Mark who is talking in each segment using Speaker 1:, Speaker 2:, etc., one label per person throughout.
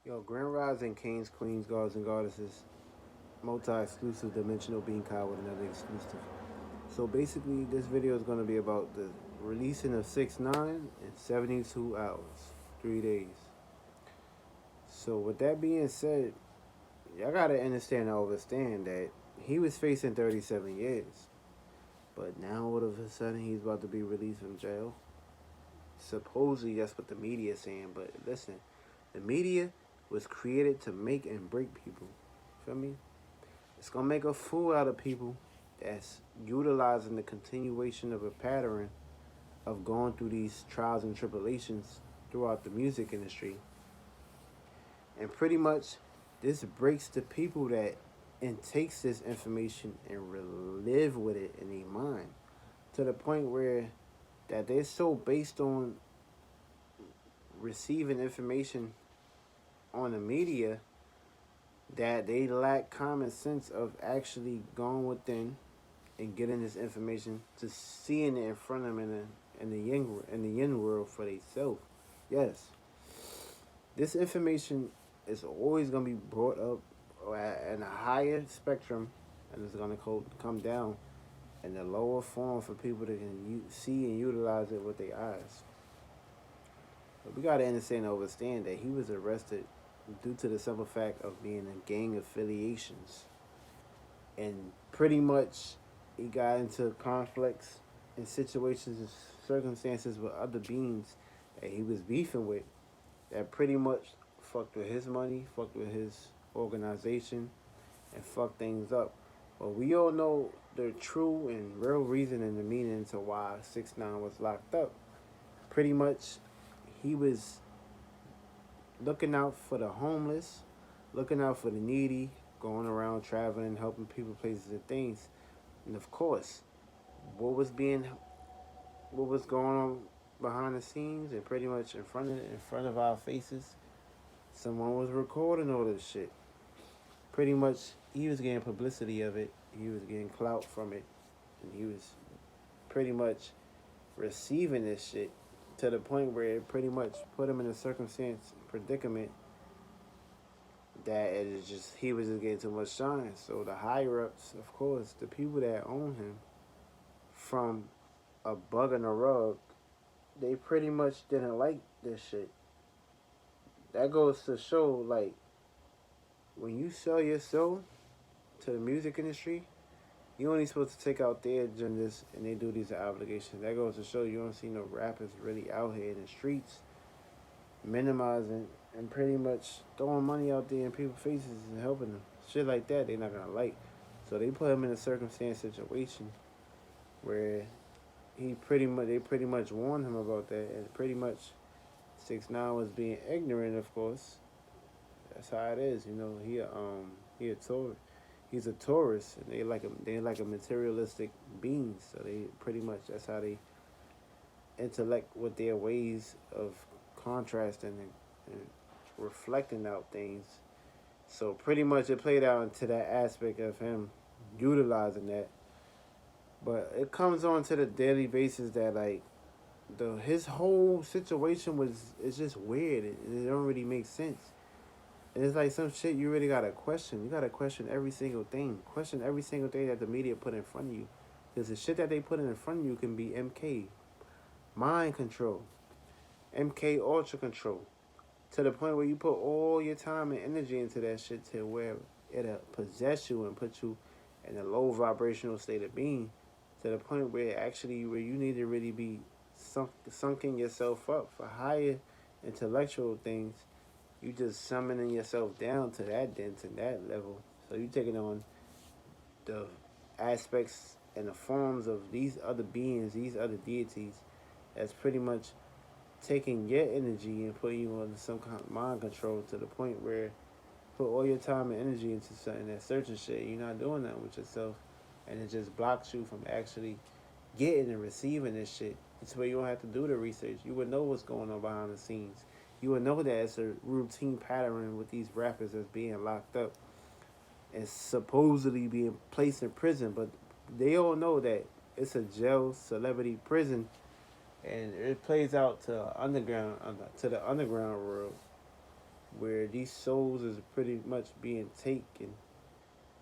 Speaker 1: Yo, Grand Rising, Kings, Queens, Gods, and Goddesses, multi-exclusive dimensional being cloud with another exclusive. So basically, this video is going to be about the releasing of 6ix9ine in 72 hours, 3 days. So with that being said, y'all gotta understand and understand that he was facing 37 years, but now all of a sudden he's about to be released from jail. Supposedly that's what the media is saying, but listen, the media was created to make and break people. Feel me? It's gonna make a fool out of people that's utilizing the continuation of a pattern of going through these trials and tribulations throughout the music industry. And pretty much this breaks the people that and takes this information and relive with it in their mind to the point where that they're so based on receiving information on the media that they lack common sense of actually going within and getting this information to seeing it in front of them in the yin world for themselves. Yes, this information is always gonna be brought up in a higher spectrum, and it's gonna come down in the lower form for people to can see and utilize it with their eyes. But we gotta understand and understand that he was arrested due to the simple fact of being in gang affiliations. And pretty much he got into conflicts and situations and circumstances with other beings that he was beefing with that pretty much fucked with his money, fucked with his organization, and fucked things up. But we all know the true and real reason and the meaning to why 6ix9ine was locked up. Pretty much he was looking out for the homeless, looking out for the needy, going around traveling, helping people, places, and things. And of course, what was being, what was going on behind the scenes and pretty much in front of our faces, someone was recording all this shit. Pretty much, he was getting publicity of it. He was getting clout from it, and he was pretty much receiving this shit to the point where it pretty much put him in a circumstance predicament that it is just he was just getting too much shine. So the higher ups, of course, the people that own him, from a bug in a rug, they pretty much didn't like this shit. That goes to show, like, when you sell your soul to the music industry, you only supposed to take out their agendas and they do these obligations. That goes to show you don't see no rappers really out here in the streets minimizing and pretty much throwing money out there in people's faces and helping them. Shit like that they not gonna like. So they put him in a circumstance situation where they pretty much warned him about that, and pretty much 6ix9ine was being ignorant, of course. That's how it is, you know. He a tourist. He's a tourist, and they like a materialistic being. So they pretty much that's how they intellect with their ways of contrasting and reflecting out things. So pretty much it played out into that aspect of him utilizing that. But it comes on to the daily basis that like his whole situation was it's just weird. It don't really make sense. And it's like some shit you really gotta question. You gotta question every single thing. Question every single thing that the media put in front of you. Because the shit that they put in front of you can be MK, mind control, MK ultra control. To the point where you put all your time and energy into that shit to where it'll possess you and put you in a low vibrational state of being. To the point where actually where you need to really be sunken yourself up for higher intellectual things. You just summoning yourself down to that dense and that level. So you taking on the aspects and the forms of these other beings, these other deities, that's pretty much taking your energy and putting you under some kind of mind control to the point where put all your time and energy into something that searching shit. You're not doing that with yourself, and it just blocks you from actually getting and receiving this shit. It's where you don't have to do the research. You would know what's going on behind the scenes. You would know that it's a routine pattern with these rappers that's being locked up and supposedly being placed in prison, but they all know that it's a jail celebrity prison, and it plays out to the underground world where these souls is pretty much being taken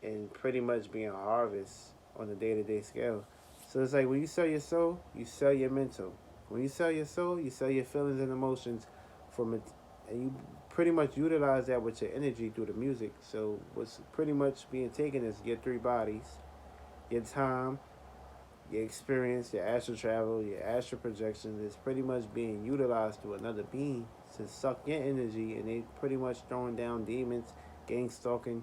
Speaker 1: and pretty much being harvested on a day-to-day scale. So it's like when you sell your soul, you sell your mental. When you sell your soul, you sell your feelings and emotions from it, and you pretty much utilize that with your energy through the music. So what's pretty much being taken is your three bodies, your time, your experience, your astral travel, your astral projection is pretty much being utilized through another being to suck your energy, and they pretty much throwing down demons, gang stalking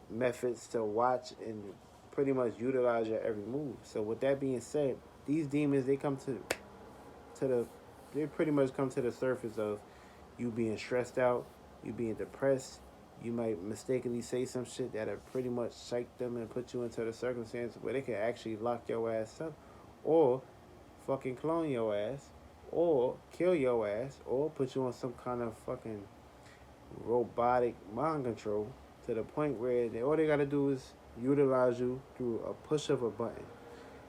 Speaker 1: methods to watch and pretty much utilize your every move. So with that being said, these demons they come to the they pretty much come to the surface of you being stressed out, you being depressed. You might mistakenly say some shit that'll pretty much shake them and put you into the circumstance where they can actually lock your ass up, or fucking clone your ass, or kill your ass, or put you on some kind of fucking robotic mind control to the point where all they gotta do is utilize you through a push of a button.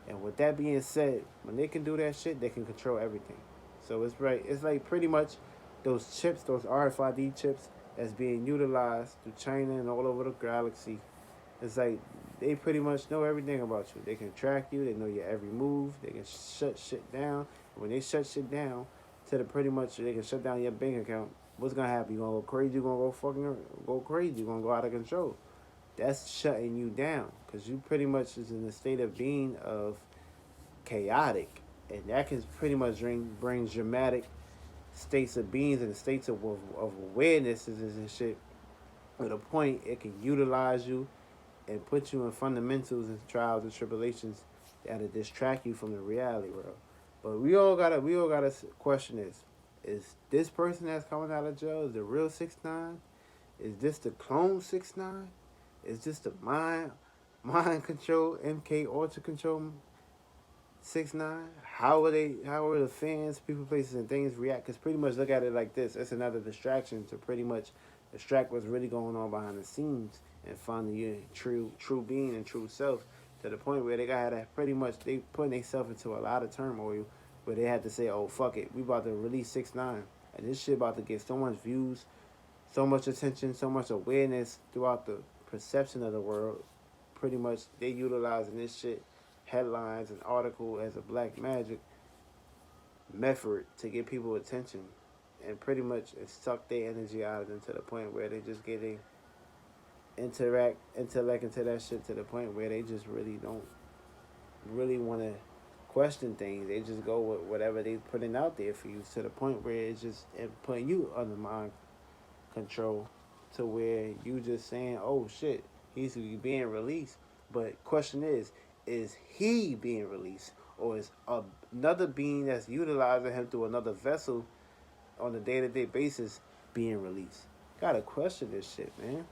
Speaker 1: And with that being said, when they can do that shit, they can control everything. So it's right. It's like pretty much those chips, those RFID chips, that's being utilized through China and all over the galaxy. It's like they pretty much know everything about you. They can track you. They know your every move. They can shut shit down. When they shut shit down, to the pretty much they can shut down your bank account. What's gonna happen? You gonna go crazy? You gonna go fucking go crazy? You gonna go out of control? That's shutting you down because you pretty much is in a state of being of chaotic, and that can pretty much bring dramatic states of beings and states of awarenesses and shit. To the point it can utilize you and put you in fundamentals and trials and tribulations that'll distract you from the reality world. But we all gotta question is this person that's coming out of jail is the real 6ix9ine? Is this the clone 6ix9ine? Is this the mind control MK Ultra control 6ix9ine? How are they? How are the fans, people, places, and things react? Because pretty much look at it like this: it's another distraction to pretty much distract what's really going on behind the scenes and find your true being and true self. To the point where they gotta pretty much they putting themselves into a lot of turmoil, where they had to say, "Oh fuck it, we about to release 6ix9ine, and this shit about to get so much views, so much attention, so much awareness throughout the perception of the world. Pretty much they utilizing this shit, headlines and article as a black magic method to get people attention, and pretty much it suck their energy out of them to the point where they just getting intellect into that shit to the point where they just really don't really want to question things. They just go with whatever they putting out there for you to the point where it's just putting you under mind control to where you just saying, "Oh shit, he's being released." But question is he being released, or is another being that's utilizing him through another vessel on a day-to-day basis being released? Gotta question this shit, man.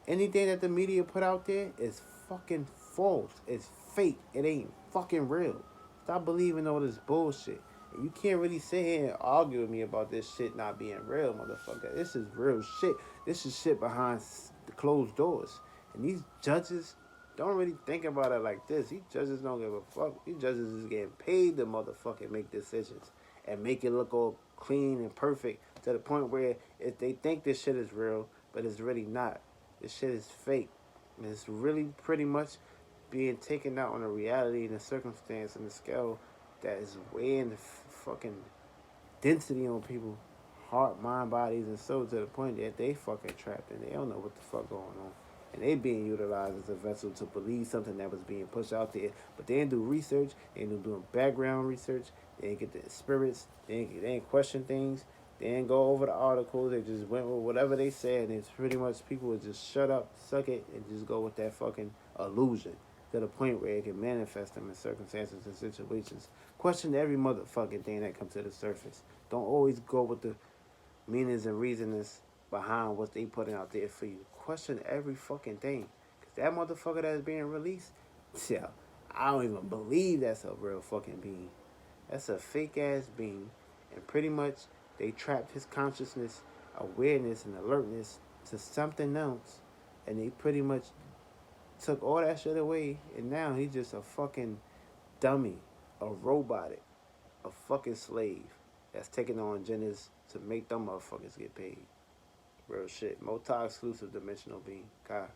Speaker 1: Anything that the media put out there is fucking false. It's fake. It ain't fucking real. Stop believing all this bullshit. And you can't really sit here and argue with me about this shit not being real, motherfucker. This is real shit. This is shit behind the closed doors. And these judges don't really think about it like this. These judges don't give a fuck. These judges is getting paid to motherfucking make decisions and make it look all clean and perfect to the point where if they think this shit is real, but it's really not. This shit is fake. And it's really pretty much being taken out on a reality and a circumstance and a scale that is weighing the fucking density on people, heart, mind, bodies, and soul to the point that they fucking trapped and they don't know what the fuck going on. And they being utilized as a vessel to believe something that was being pushed out there. But they didn't do research. They didn't do background research. They didn't get the spirits. They didn't question things. They didn't go over the articles. They just went with whatever they said. And it's pretty much people would just shut up, suck it, and just go with that fucking illusion to the point where it can manifest them in circumstances and situations. Question every motherfucking thing that comes to the surface. Don't always go with the meanings and reasonings behind what they putting out there for you. Question every fucking thing. Because that motherfucker that's being released, yeah, I don't even believe that's a real fucking being. That's a fake ass being. And pretty much they trapped his consciousness, awareness, and alertness to something else. And they pretty much took all that shit away. And now he's just a fucking dummy, a robotic, a fucking slave that's taking on genders to make them motherfuckers get paid. Real shit. Multi exclusive dimensional being. God.